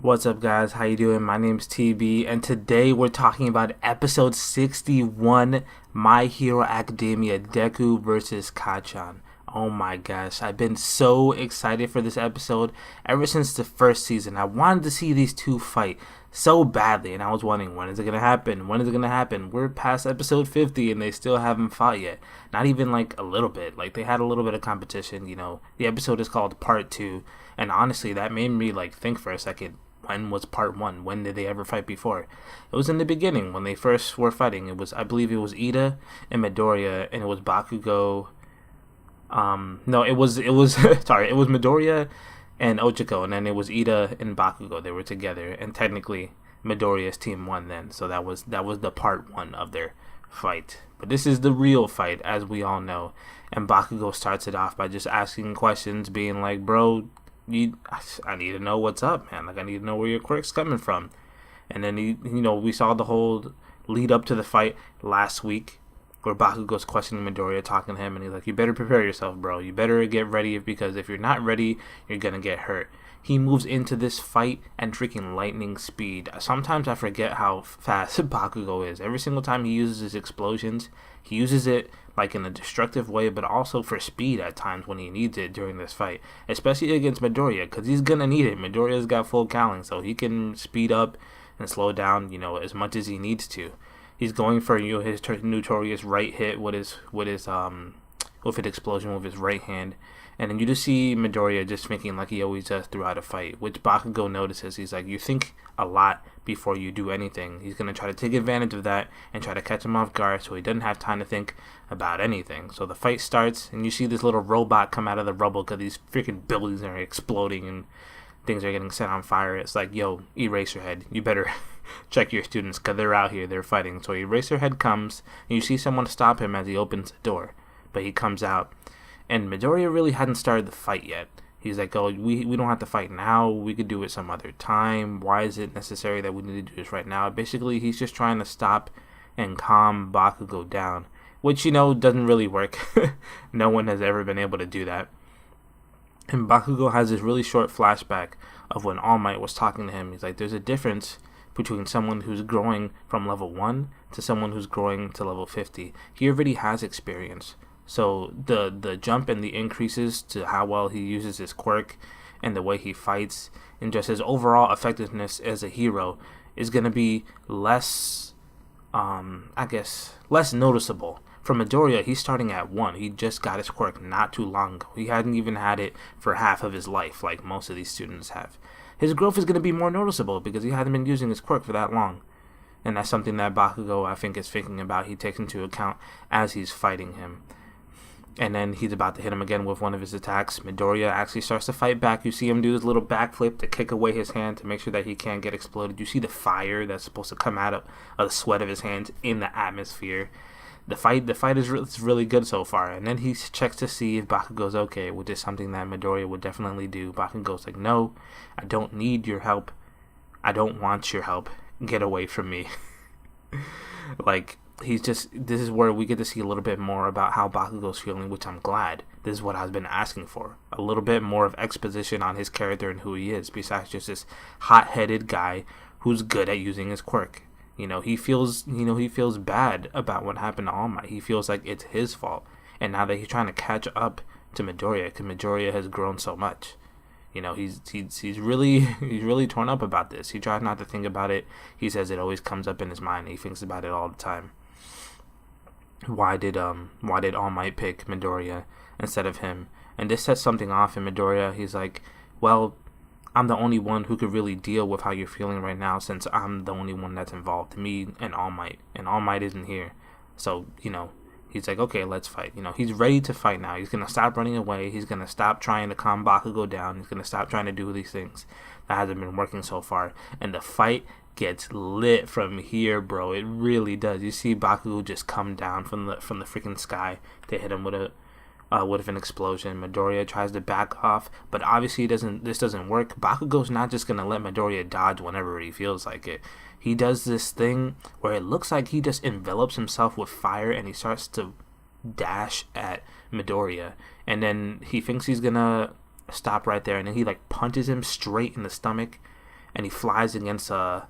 What's up, guys? How you doing? My name's TB, and today we're talking about episode 61, My Hero Academia, Deku versus Kacchan. Oh my gosh, I've been so excited for this episode ever since the first season. I wanted to see these two fight so badly, and I was wondering, when is it gonna happen? When is it gonna happen? We're past episode 50, and they still haven't fought yet. Not even like a little bit. Like, they had a little bit of competition. The episode is called Part 2, and honestly, that made me like think for a second. When was part one? When did they ever fight before? It was in the beginning when they first were fighting. I believe it was Ida and Midoriya, and it was Bakugo. No, it was sorry, it was Midoriya and Ochiko, and then it was Ida and Bakugo. They were together, and technically Midoriya's team won then. So that was the part one of their fight. But this is the real fight, as we all know. And Bakugo starts it off by just asking questions, being like, "Bro, I need to know what's up, man. Like, I need to know where your quirk's coming from." And then we saw the whole lead up to the fight last week, where Bakugo's questioning Midoriya, talking to him, and he's like, "You better prepare yourself, bro. You better get ready, because if you're not ready, you're gonna get hurt." He moves into this fight and freaking lightning speed. Sometimes I forget how fast Bakugo is. Every single time he uses his explosions, he uses it like in a destructive way, but also for speed at times when he needs it during this fight, especially against Midoriya, because he's gonna need it. Midoriya's got full cowling, so he can speed up and slow down, as much as he needs to. He's going for his notorious right hit with his explosion with his right hand. And then you just see Midoriya just thinking like he always does throughout a fight, which Bakugo notices. He's like, "You think a lot before you do anything." He's going to try to take advantage of that and try to catch him off guard, so he doesn't have time to think about anything. So the fight starts, and you see this little robot come out of the rubble because these freaking buildings are exploding and things are getting set on fire. It's like, "Yo, Eraserhead, you better check your students, because they're out here, they're fighting." So Eraserhead comes, and you see someone stop him as he opens the door. But he comes out, and Midoriya really hadn't started the fight yet. He's like, "Oh, we don't have to fight now. We could do it some other time. Why is it necessary that we need to do this right now?" Basically, he's just trying to stop and calm Bakugo down, which, doesn't really work. No one has ever been able to do that. And Bakugo has this really short flashback of when All Might was talking to him. He's like, "There's a difference between someone who's growing from level 1 to someone who's growing to level 50. He already has experience. So the jump and the increases to how well he uses his quirk and the way he fights and just his overall effectiveness as a hero is going to be less, less noticeable. For Midoriya, he's starting at 1. He just got his quirk not too long ago. He hadn't even had it for half of his life, like most of these students have. His growth is going to be more noticeable because he hasn't been using his quirk for that long. And that's something that Bakugo, I think, is thinking about. He takes into account as he's fighting him. And then he's about to hit him again with one of his attacks. Midoriya actually starts to fight back. You see him do his little backflip to kick away his hand to make sure that he can't get exploded. You see the fire that's supposed to come out of the sweat of his hands in the atmosphere. The fight is really good so far. And then he checks to see if Bakugo's okay, which is something that Midoriya would definitely do. Bakugo's like, "No, I don't need your help. I don't want your help. Get away from me." Like, this is where we get to see a little bit more about how Bakugo's feeling, which I'm glad. This is what I've been asking for. A little bit more of exposition on his character and who he is, besides just this hot-headed guy who's good at using his quirk. He feels bad about what happened to All Might. He feels like it's his fault. And now that he's trying to catch up to Midoriya, because Midoriya has grown so much. He's really torn up about this. He tries not to think about it. He says it always comes up in his mind. He thinks about it all the time. Why did All Might pick Midoriya instead of him? And this sets something off in Midoriya. He's like, "Well, I'm the only one who could really deal with how you're feeling right now, since I'm the only one that's involved. Me and All Might isn't here. So, he's like, okay, let's fight." He's ready to fight now. He's going to stop running away. He's going to stop trying to calm Bakugo down. He's going to stop trying to do these things that hasn't been working so far. And the fight gets lit from here, bro. It really does. You see Bakugo just come down from the freaking sky to hit him with an explosion. Midoriya tries to back off, but obviously this doesn't work. Bakugo's not just gonna let Midoriya dodge whenever he feels like it. He does this thing where it looks like he just envelops himself with fire, and he starts to dash at Midoriya, and then he thinks he's gonna stop right there, and then he like punches him straight in the stomach, and he flies against a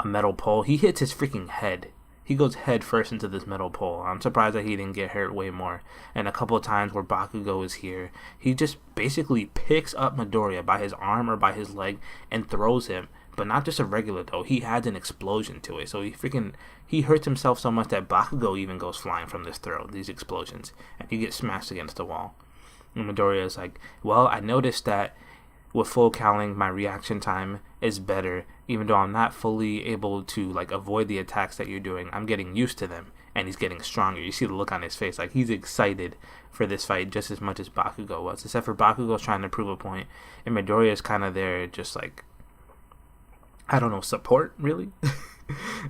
metal pole. He hits his freaking head. He goes head first into this metal pole. I'm surprised that he didn't get hurt way more. And a couple of times where Bakugo is here, he just basically picks up Midoriya by his arm or by his leg and throws him. But not just a regular though. He adds an explosion to it. So he hurts himself so much that Bakugo even goes flying from this throw, these explosions, and he gets smashed against the wall. And Midoriya is like, well, I noticed that with full cowling, my reaction time is better, even though I'm not fully able to like avoid the attacks that you're doing. I'm getting used to them, and he's getting stronger. You see the look on his face, like he's excited for this fight just as much as Bakugo was, except for Bakugo's trying to prove a point, and Midoriya is kind of there just like, I don't know, support really.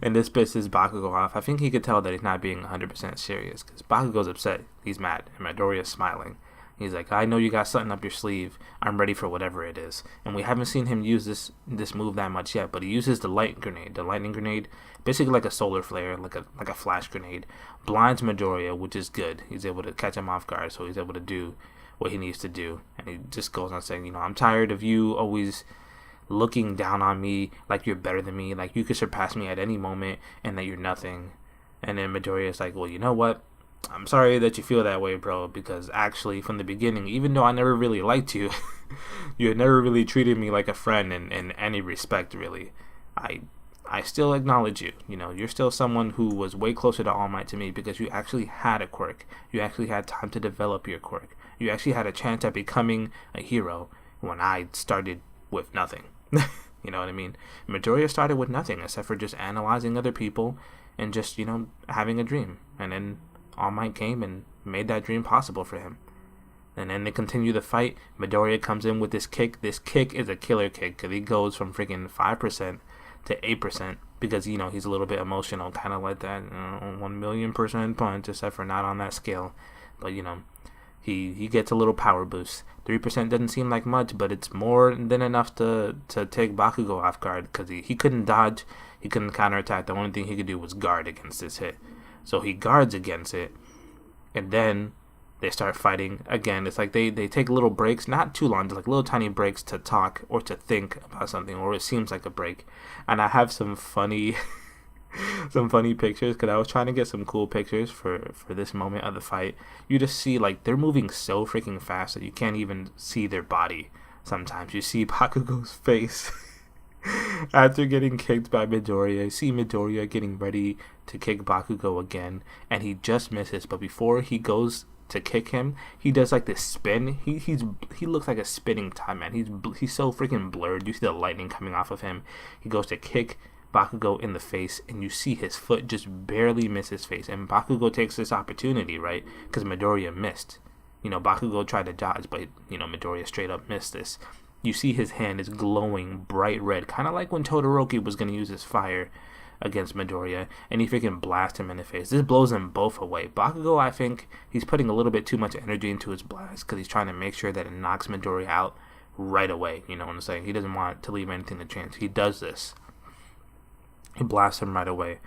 And this pisses Bakugo off. I think he could tell that he's not being 100% serious, because Bakugo's upset, he's mad, and Midoriya's smiling. He's like, I know you got something up your sleeve. I'm ready for whatever it is. And we haven't seen him use this move that much yet, but he uses the light grenade. The lightning grenade, basically like a solar flare, like a flash grenade, blinds Midoriya, which is good. He's able to catch him off guard, so he's able to do what he needs to do. And he just goes on saying, I'm tired of you always looking down on me like you're better than me, like you could surpass me at any moment, and that you're nothing. And then Midoriya is like, well, you know what? I'm sorry that you feel that way, bro, because actually from the beginning, even though I never really liked you, you had never really treated me like a friend in any respect, really. I still acknowledge you. You're still someone who was way closer to All Might to me because you actually had a quirk. You actually had time to develop your quirk. You actually had a chance at becoming a hero when I started with nothing. You know what I mean? Midoriya started with nothing except for just analyzing other people and just, having a dream. And then All Might came and made that dream possible for him. And then they continue the fight. Midoriya comes in with this kick. This kick is a killer kick because he goes from freaking 5% to 8% because, he's a little bit emotional, kind of like that 1,000,000% punch, except for not on that scale. But, he gets a little power boost. 3% doesn't seem like much, but it's more than enough to take Bakugo off guard because he couldn't dodge, he couldn't counterattack. The only thing he could do was guard against this hit. So he guards against it, and then they start fighting again. It's like they take little breaks, not too long, just like little tiny breaks to talk or to think about something, or it seems like a break. And I have some funny pictures because I was trying to get some cool pictures for this moment of the fight. You just see like they're moving so freaking fast that you can't even see their body. Sometimes you see Bakugo's face after getting kicked by Midoriya. You see Midoriya getting ready to kick Bakugo again, and he just misses. But before he goes to kick him, he does like this spin. He looks like a spinning top man. He's so freaking blurred. You see the lightning coming off of him. He goes to kick Bakugo in the face, and you see his foot just barely miss his face. And Bakugo takes this opportunity, right? Because Midoriya missed. Bakugo tried to dodge, but Midoriya straight up missed this. You see his hand is glowing bright red, kind of like when Todoroki was going to use his fire against Midoriya, and he freaking blasts him in the face. This blows them both away. Bakugo, I think, he's putting a little bit too much energy into his blast because he's trying to make sure that it knocks Midoriya out right away. You know what I'm saying? He doesn't want to leave anything to chance. He does this. He blasts him right away.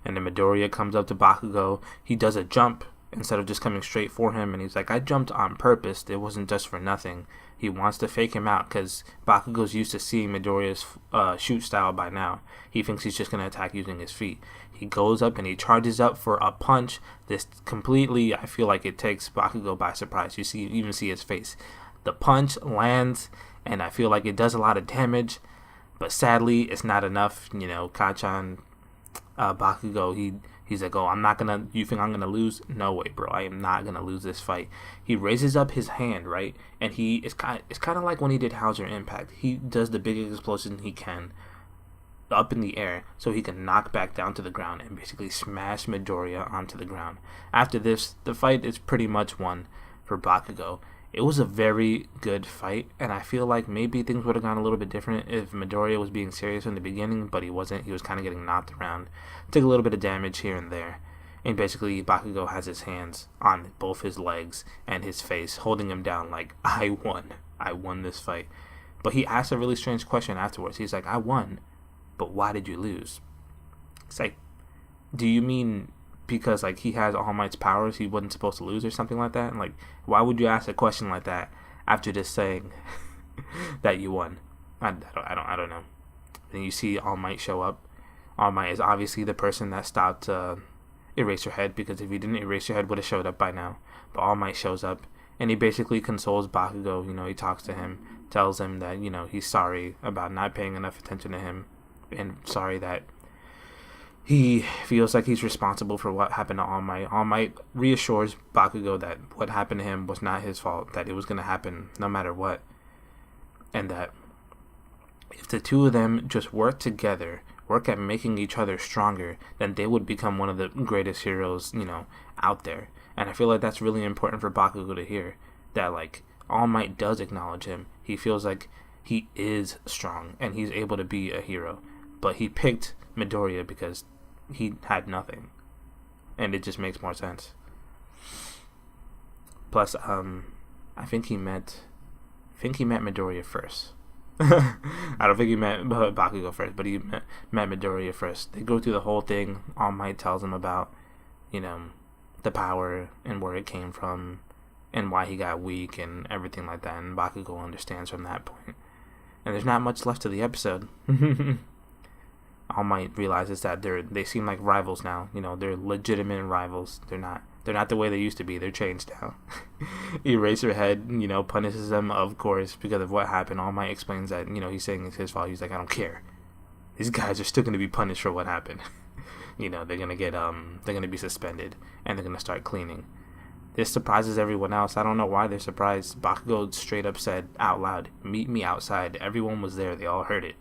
And then Midoriya comes up to Bakugo. He does a jump instead of just coming straight for him, and he's like, I jumped on purpose. It wasn't just for nothing. He wants to fake him out because Bakugo's used to seeing Midoriya's shoot style by now. He thinks he's just going to attack using his feet. He goes up and he charges up for a punch. This completely, I feel like it takes Bakugo by surprise. You even see his face. The punch lands, and I feel like it does a lot of damage, but sadly, it's not enough. Kacchan, Bakugo, he's like, oh, you think I'm gonna lose? No way, bro. I am not gonna lose this fight. He raises up his hand, right? And it's kind of like when he did Hauser Impact. He does the biggest explosion he can up in the air so he can knock back down to the ground and basically smash Midoriya onto the ground. After this, the fight is pretty much won for Bakugo. It was a very good fight, and I feel like maybe things would have gone a little bit different if Midoriya was being serious in the beginning, but he wasn't. He was kind of getting knocked around. Took a little bit of damage here and there. And basically, Bakugo has his hands on both his legs and his face, holding him down like, I won. I won this fight. But he asked a really strange question afterwards. He's like, I won, but why did you lose? It's like, do you mean because like he has All Might's powers, he wasn't supposed to lose or something like that? And like, why would you ask a question like that after just saying that you won? I don't know. Then you see All Might show up. All Might is obviously the person that stopped Eraserhead, because if he didn't, Eraserhead would have showed up by now. But All Might shows up, and he basically consoles Bakugo. He talks to him, tells him that, he's sorry about not paying enough attention to him, and sorry that he feels like he's responsible for what happened to All Might. All Might reassures Bakugo that what happened to him was not his fault, that it was going to happen no matter what, and that if the two of them just work together, work at making each other stronger, then they would become one of the greatest heroes, out there. And I feel like that's really important for Bakugo to hear, that, like, All Might does acknowledge him. He feels like he is strong, and he's able to be a hero. But he picked Midoriya because he had nothing. And it just makes more sense. Plus, I think he met Midoriya first. I don't think he met Bakugo first, but he met Midoriya first. They go through the whole thing. All Might tells him about, the power and where it came from and why he got weak and everything like that. And Bakugo understands from that point. And there's not much left to the episode. All Might realizes that they seem like rivals now. They're legitimate rivals. They're not the way they used to be. They're changed now. Eraserhead, punishes them, of course, because of what happened. All Might explains that, he's saying it's his fault. He's like, I don't care. These guys are still going to be punished for what happened. They're going to get, they're going to be suspended, and they're going to start cleaning. This surprises everyone else. I don't know why they're surprised. Bakugo straight up said out loud, "Meet me outside." Everyone was there. They all heard it.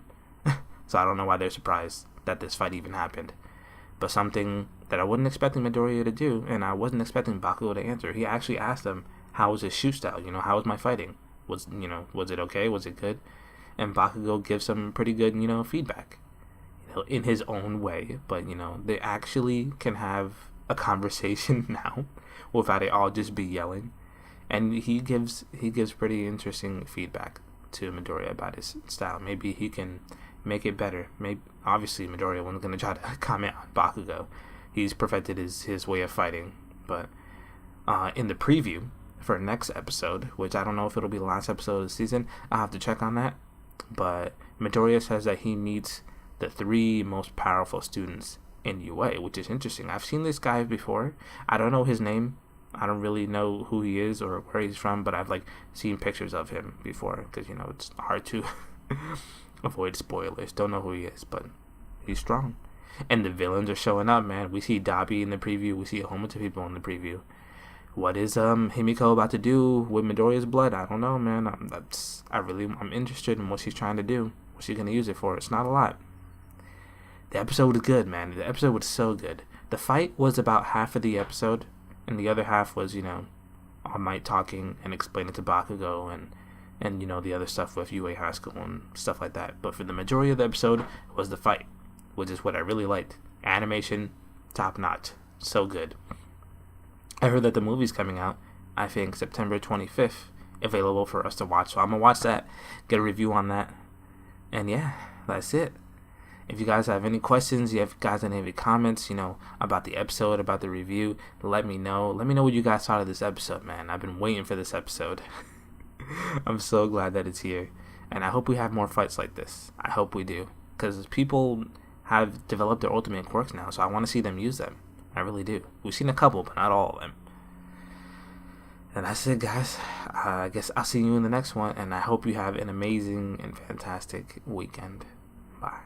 So I don't know why they're surprised that this fight even happened. But something that I wasn't expecting Midoriya to do, and I wasn't expecting Bakugo to answer. He actually asked him, how was his shoot style? How was my fighting? Was it okay? Was it good? And Bakugo gives some pretty good, feedback, in his own way. But, they actually can have a conversation now without it all just be yelling. And he gives pretty interesting feedback to Midoriya about his style. Maybe he can make it better. Maybe, obviously, Midoriya wasn't going to try to comment on Bakugo. He's perfected his way of fighting. But in the preview for next episode, which I don't know if it'll be the last episode of the season, I'll have to check on that. But Midoriya says that he meets the 3 most powerful students in UA, which is interesting. I've seen this guy before. I don't know his name. I don't really know who he is or where he's from, but I've seen pictures of him before, because it's hard to avoid spoilers. Don't know who he is, but he's strong. And the villains are showing up, man. We see Dabi in the preview. We see a whole bunch of people in the preview. What is Himiko about to do with Midoriya's blood? I don't know, man. I'm interested in what she's trying to do. What's she gonna use it for? It's not a lot. The episode was good, man. The episode was so good. The fight was about half of the episode, and the other half was, All Might talking and explaining to Bakugo and the other stuff with UA High School and stuff like that. But for the majority of the episode was the fight, which is what I really liked. Animation, top notch. So good. I heard that the movie's coming out, I think September 25th, available for us to watch. So I'm going to watch that, get a review on that. And yeah, that's it. If you guys have any questions, you guys have any comments, about the episode, about the review, let me know. Let me know what you guys thought of this episode, man. I've been waiting for this episode. I'm so glad that it's here. And I hope we have more fights like this. I hope we do. Because people have developed their ultimate quirks now, so I want to see them use them. I really do. We've seen a couple, but not all of them. And that's it, guys. I guess I'll see you in the next one, and I hope you have an amazing and fantastic weekend. Bye.